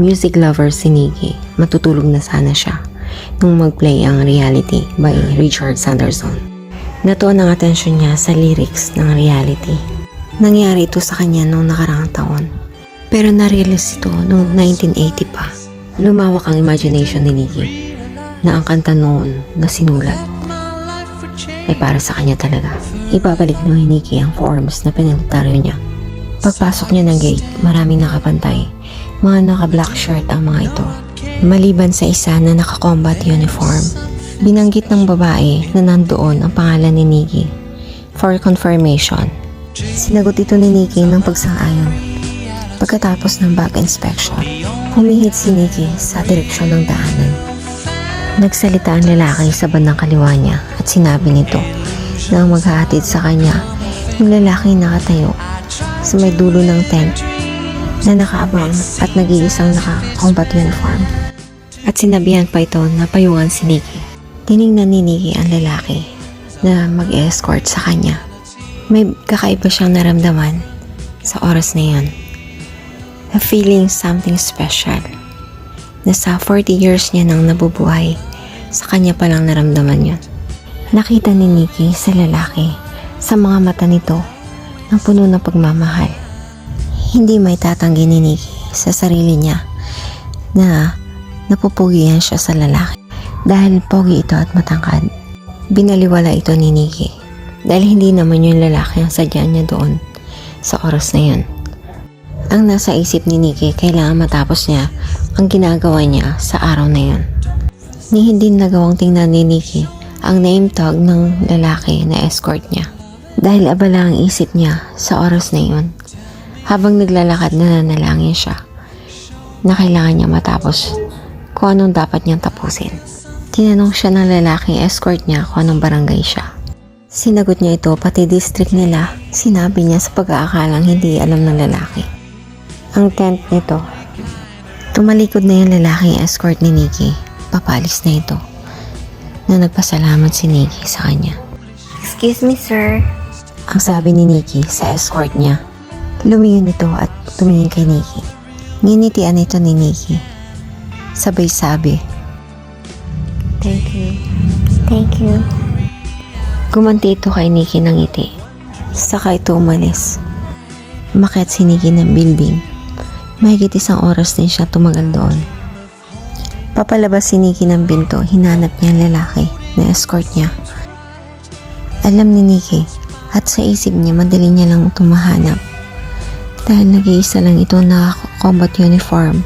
music lover si Nikki, matutulog na sana siya nung mag-play ang Reality by Richard Sanderson. Natuon ang atensyon niya sa lyrics ng Reality. Nangyari ito sa kanya noong nakaraang taon. Pero na-release ito noong 1980 pa. Lumawak ang imagination ni Nikki na ang kanta noon na sinulat ay para sa kanya talaga. Ibabalik ni Nikki ang forms na pinalitaryo niya. Pagpasok niya ng gate, maraming nakapantay. Mga naka-black shirt ang mga ito. Maliban sa isa na naka-combat uniform. Binanggit ng babae na nandoon ang pangalan ni Nikki for confirmation. Sinagot ito ni Nikki ng pagsang-ayon. Pagkatapos ng back inspection, humihit si Nikki sa direksyon ng daanan. Nagsalita ang lalaki sa bandang kaliwa niya at sinabi nito na ang maghahatid sa kanya yung lalaki nakatayo sa may dulo ng tent na nakaabang at nag-iisang naka-combat uniform. At sinabihan pa ito na payungan si Nikki. Tiningnan ni Nikki ang lalaki na mag-escort sa kanya. May kakaiba siyang naramdaman sa oras na yun. A feeling something special na sa 40 years niya nang nabubuhay, sa kanya palang naramdaman yun. Nakita ni Nikki sa lalaki sa mga mata nito ang puno ng pagmamahal. Hindi may tatanggi ni Nikki sa sarili niya na napupugihan siya sa lalaki. Dahil pogi ito at matangkad, binaliwala ito ni Nikki dahil hindi naman yung lalaki ang sadya niya doon sa oras na yun. Ang nasa isip ni Nikki, kailangan matapos niya ang ginagawa niya sa araw na yun. Ni hindi nagawang tingnan ni Nikki ang name tag ng lalaki na escort niya dahil abala ang isip niya sa oras na yun. Habang naglalakad, nananalangin siya na kailangan niya matapos kung anong dapat niyang tapusin. Tinanong siya ng lalaking escort niya kung anong barangay siya. Sinagot niya ito pati district nila. Sinabi niya sa pag-aakalang hindi alam ng lalaki ang tent nito. Tumalikod na yung lalaking escort ni Nikki. Papalis na ito na nagpasalamat si Nikki sa kanya. Excuse me, sir. Ang sabi ni Nikki sa escort niya. Lumingon ito at tumingin kay Nikki. Nginitian ito ni Nikki. Sabay sabi, Thank you. Thank you. gumanti ito kay Nikki ng ngiti. Saka ito umalis. Umakyat si Nikki ng building. Mahigit isang oras din siya tumagal doon. Papalabas si Nikki ng binto, hinanap niya ang lalaki na escort niya. Alam ni Nikki at sa isip niya madali niya lang tumahanap dahil nag-iisa lang ito na combat uniform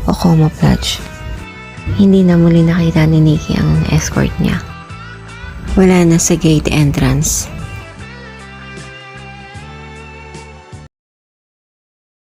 o camouflage. Hindi na muli nakita ni Nikki ang escort niya. Wala na sa gate entrance.